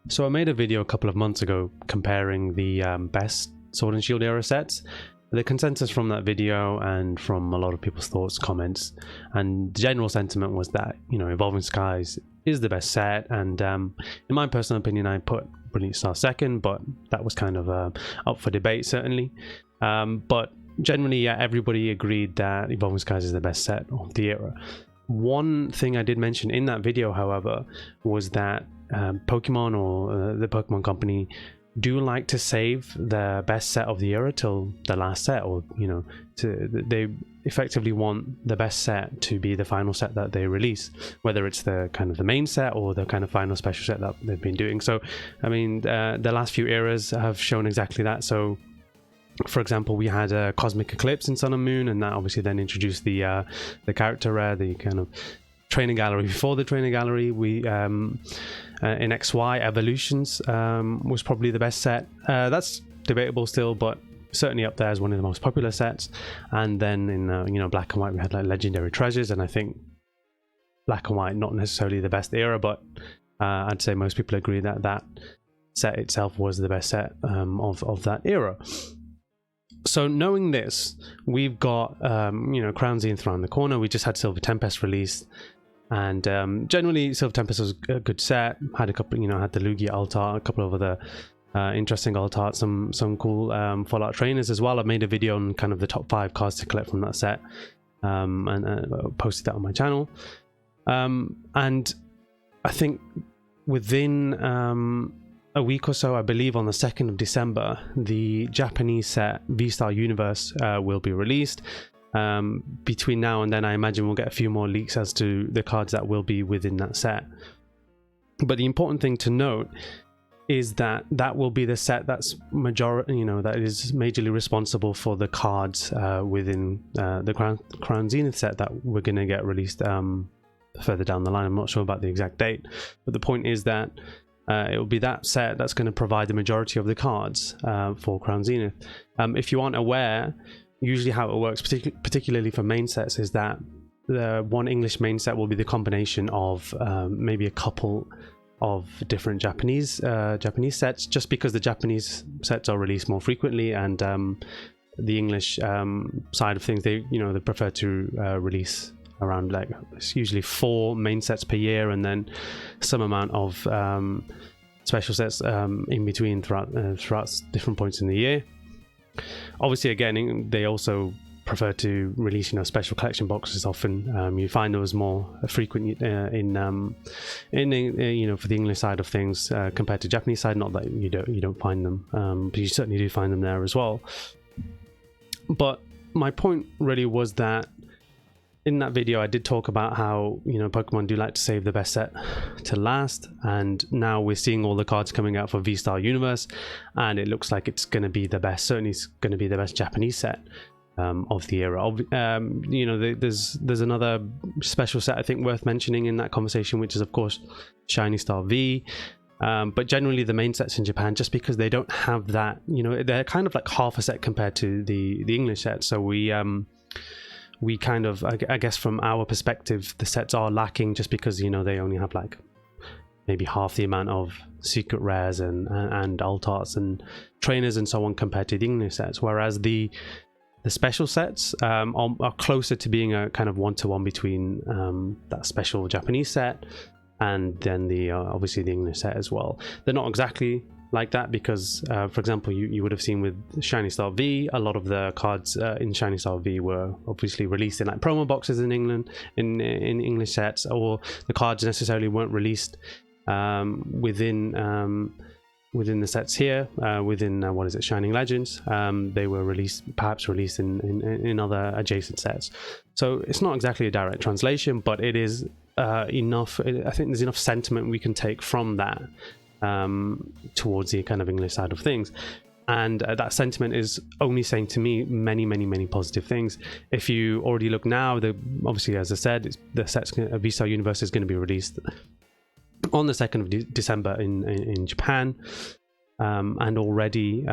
So I made a video a couple of months ago comparing the best Sword and Shield era sets. The consensus from that video and from a lot of people's thoughts, comments, and the general sentiment was that, you know, Evolving Skies is the best set, and in my personal opinion I put Brilliant Star second, but that was kind of up for debate certainly. But generally, yeah, everybody agreed that Evolving Skies is the best set of the era. One thing I did mention in that video, however, was that Pokemon or the Pokemon Company do like to save the best set of the era till the last set, or, you know, they effectively want the best set to be the final set that they release, whether it's the kind of the main set or the kind of final special set that they've been doing. So I mean, the last few eras have shown exactly that. So for example, we had a Cosmic Eclipse in Sun and Moon, and that obviously then introduced the character rare, the kind of training gallery before the training gallery. We in XY Evolutions was probably the best set. That's debatable still, but certainly up there as one of the most popular sets. And then in you know, Black and White, we had like Legendary Treasures, and I think Black and White not necessarily the best era, but I'd say most people agree that that set itself was the best set of that era. So knowing this, we've got you know, Crown Zenith around the corner. We just had Silver Tempest released, and generally Silver Tempest was a good set. Had a couple, you know, had the Lugia alt art, a couple of other interesting alt art, some cool Fallout trainers as well. I've made a video on kind of the top 5 cards to collect from that set, and posted that on my channel. And I think within a week or so, I believe on the 2nd of December, the Japanese set VSTAR Universe will be released. Between now and then, I imagine we'll get a few more leaks as to the cards that will be within that set. But the important thing to note is that that will be the set that's that is majorly responsible for the cards within the Crown Zenith set that we're going to get released further down the line. I'm not sure about the exact date, but the point is that it will be that set that's going to provide the majority of the cards for Crown Zenith. If you aren't aware, usually how it works, particularly for main sets, is that the one English main set will be the combination of maybe a couple of different Japanese sets, just because the Japanese sets are released more frequently, and the English side of things, they prefer to release around, like, it's usually 4 main sets per year, and then some amount of special sets in between throughout different points in the year. Obviously, again, they also prefer to release special collection boxes often. You find those more frequent in for the English side of things compared to Japanese side. Not that you don't find them, but you certainly do find them there as well. But my point really was that in that video I did talk about how Pokemon do like to save the best set to last, and now we're seeing all the cards coming out for VSTAR Universe, and it looks like it's going to be the best. Certainly it's going to be the best Japanese set of the era. There's another special set I think worth mentioning in that conversation, which is of course Shiny Star V. But generally the main sets in Japan, just because they don't have that, they're kind of like half a set compared to the English set. So we kind of, I guess from our perspective, the sets are lacking just because they only have like maybe half the amount of secret rares and alt arts and trainers and so on compared to the English sets, whereas the special sets are closer to being a kind of one-to-one between that special Japanese set and then the obviously the English set as well. They're not exactly like that because, for example, you would have seen with Shiny Star V, a lot of the cards in Shiny Star V were obviously released in like promo boxes in England, in English sets, or the cards necessarily weren't released within the sets here, within what is it, Shining Legends. They were perhaps released in other adjacent sets. So it's not exactly a direct translation, but it is enough. I think there's enough sentiment we can take from that towards the kind of English side of things, and that sentiment is only saying to me many positive things. If you already look now, obviously, as I said, the sets VSTAR Universe is going to be released on the 2nd of December in Japan, and already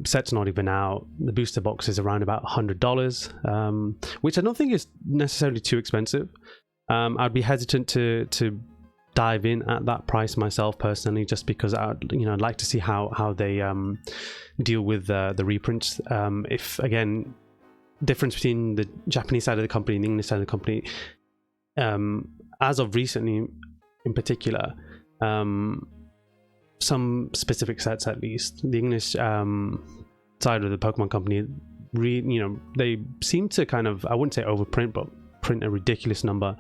sets not even out. The booster box is around about $100, which I don't think is necessarily too expensive. I'd be hesitant to dive in at that price myself personally, just because I'd like to see how they deal with the reprints. If again, difference between the Japanese side of the company and the English side of the company, as of recently in particular, some specific sets, at least the English side of the Pokemon company, they seem to kind of, I wouldn't say overprint, but print a ridiculous number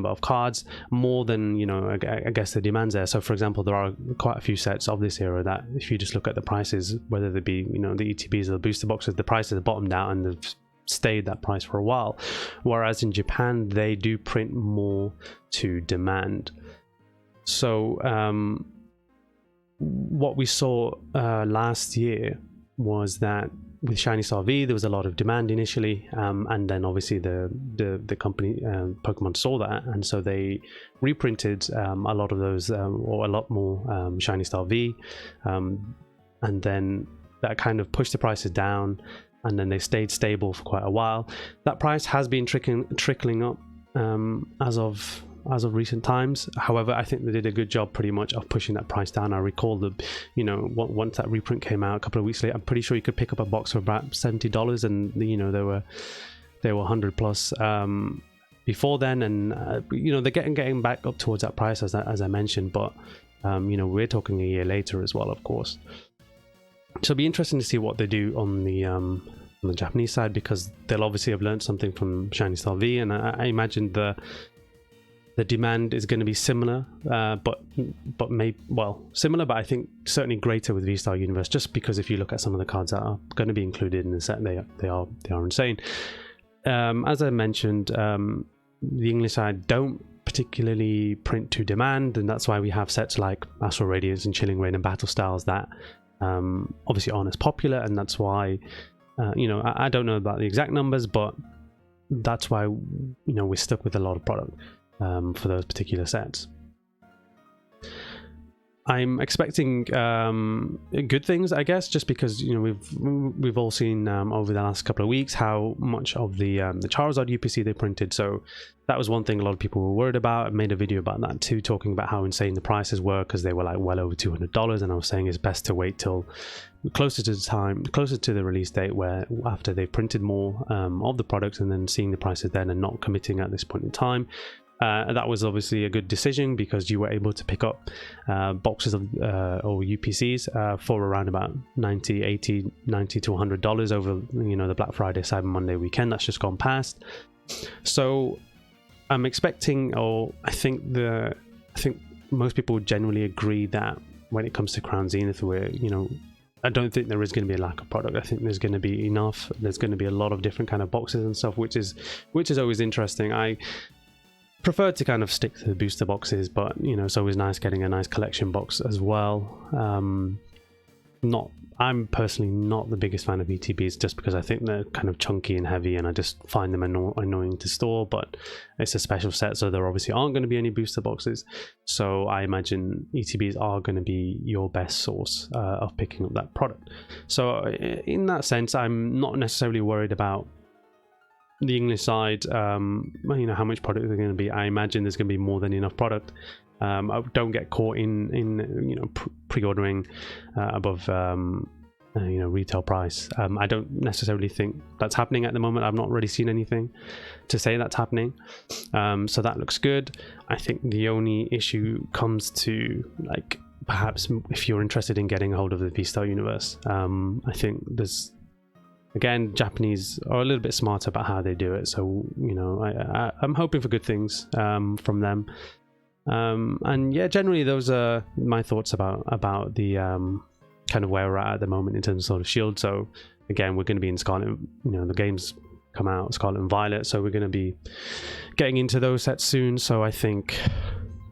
of cards, more than I guess the demand's there. So for example, there are quite a few sets of this era that if you just look at the prices, whether they be the ETBs or the booster boxes, the prices have bottomed out and they've stayed that price for a while, whereas in Japan they do print more to demand. So what we saw last year was that with Shiny Star V there was a lot of demand initially, and then obviously the company Pokemon saw that, and so they reprinted a lot of those, or a lot more Shiny Star V, and then that kind of pushed the prices down, and then they stayed stable for quite a while. That price has been trickling up as of recent times. However, I think they did a good job pretty much of pushing that price down. I recall that once that reprint came out a couple of weeks later, I'm pretty sure you could pick up a box for about $70, and they were 100 plus before then, and they're getting back up towards that price as I mentioned, but we're talking a year later as well, of course. So it'll be interesting to see what they do on the Japanese side, because they'll obviously have learned something from Shiny Star V, and I imagine the demand is going to be similar, but similar, but I think certainly greater with VSTAR Universe, just because if you look at some of the cards that are going to be included in the set, they are insane. As I mentioned, the English side don't particularly print to demand, and that's why we have sets like Astral Radiance and Chilling Reign and Battle Styles that obviously aren't as popular, and that's why I don't know about the exact numbers, but that's why we're stuck with a lot of product for those particular sets. I'm expecting good things, I guess, just because we've all seen over the last couple of weeks how much of the Charizard UPC they printed. So that was one thing a lot of people were worried about. I made a video about that too, talking about how insane the prices were, because they were like well over $200, and I was saying it's best to wait till closer to the release date, where after they printed more of the products, and then seeing the prices then and not committing at this point in time. That was obviously a good decision, because you were able to pick up boxes of or UPCs for around about $90, $80, $90 to $100 over the Black Friday, Cyber Monday weekend that's just gone past. So I'm expecting, or I think most people would generally agree that when it comes to Crown Zenith, where I don't think there is going to be a lack of product. I think there's going to be enough. There's going to be a lot of different kind of boxes and stuff, which is always interesting. I prefer to kind of stick to the booster boxes, but it's always nice getting a nice collection box as well. I'm personally not the biggest fan of ETBs, just because I think they're kind of chunky and heavy, and I just find them annoying to store. But it's a special set, so there obviously aren't going to be any booster boxes, so I imagine ETBs are going to be your best source of picking up that product. So in that sense, I'm not necessarily worried about the English side, how much product there's going to be. I imagine there's going to be more than enough product. I don't get caught in pre-ordering above retail price. I don't necessarily think that's happening at the moment. I've not really seen anything to say that's happening, so that looks good. I think the only issue comes to, like, perhaps if you're interested in getting a hold of the VSTAR Universe. I think there's, again, Japanese are a little bit smarter about how they do it, so I'm hoping for good things from them. And yeah, generally those are my thoughts about the kind of where we're at the moment in terms of sort of Shield. So again, we're going to be in Scarlet, the games come out, Scarlet and Violet, so we're going to be getting into those sets soon. So I think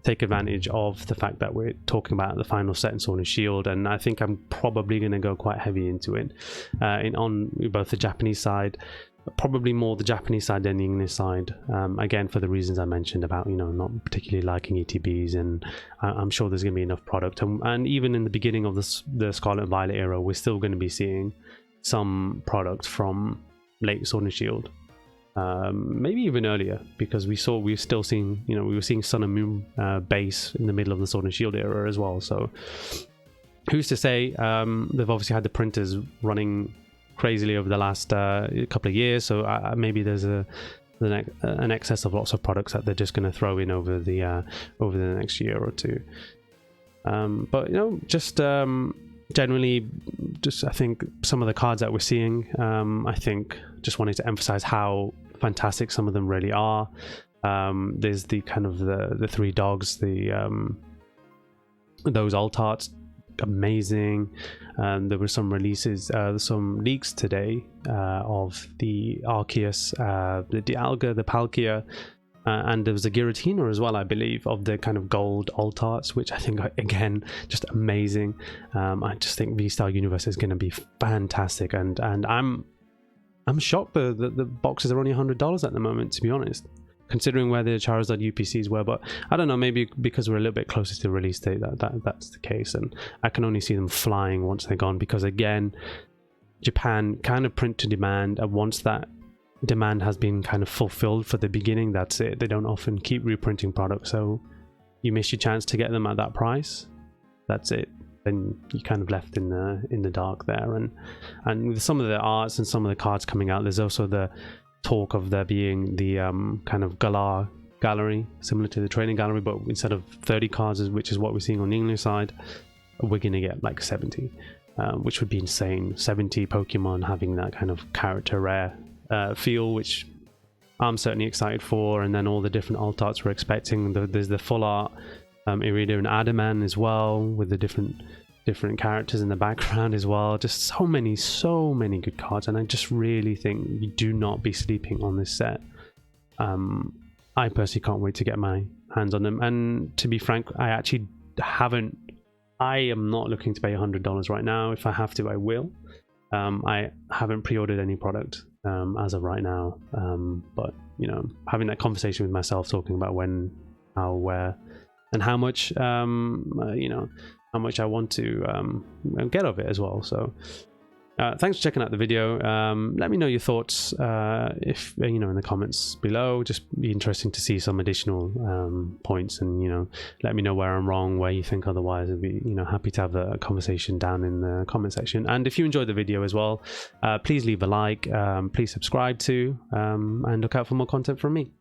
take advantage of the fact that we're talking about the final set in Sword and Shield, and I think I'm probably going to go quite heavy into it on both the Japanese side, probably more the Japanese side than the English side, again for the reasons I mentioned about not particularly liking ETBs, and I'm sure there's going to be enough product, and even in the beginning of the Scarlet and Violet era, we're still going to be seeing some product from late Sword and Shield. maybe even earlier, because we were still seeing, we were seeing Sun and Moon base in the middle of the Sword and Shield era as well. So who's to say? They've obviously had the printers running crazily over the last couple of years, so maybe there's an excess of lots of products that they're just going to throw in over the next year or two. But just generally, just I think some of the cards that we're seeing, I think just wanted to emphasize how fantastic some of them really are. There's the kind of the three dogs, those alt arts, amazing. There were some releases, some leaks today of the Arceus, the Dialga, the Palkia, and there was a Giratina as well, I believe, of the kind of gold alt arts, which I think are, again, just amazing. I just think VSTAR Universe is going to be fantastic, and I'm shocked the boxes are only $100 at the moment, to be honest, considering where the Charizard UPCs were. But I don't know, maybe because we're a little bit closer to the release date that's the case, and I can only see them flying once they're gone, because again, Japan kind of print to demand, and once that demand has been kind of fulfilled for the beginning, that's it. They don't often keep reprinting products, so you miss your chance to get them at that price, that's it. Then you kind of left in the dark there. And with some of the arts and some of the cards coming out, there's also the talk of there being the kind of Galar gallery, similar to the training gallery, but instead of 30 cards, which is what we're seeing on the English side, we're gonna get like 70, which would be insane. 70 Pokemon having that kind of character rare feel, which I'm certainly excited for. And then all the different alt arts we're expecting. There's the full art Irida and Adaman as well, with the different characters in the background as well. Just so many good cards, and I just really think you do not be sleeping on this set. I personally can't wait to get my hands on them, and to be frank, I am not looking to pay $100 right now. If I have to, I will. I haven't pre-ordered any product as of right now, but having that conversation with myself, talking about when, how, where, and how much how much I want to get of it as well. So thanks for checking out the video. Let me know your thoughts if in the comments below. Just be interesting to see some additional points, and let me know where I'm wrong, where you think otherwise. I'd be happy to have the conversation down in the comment section. And if you enjoyed the video as well, please leave a like, please subscribe too, and look out for more content from me.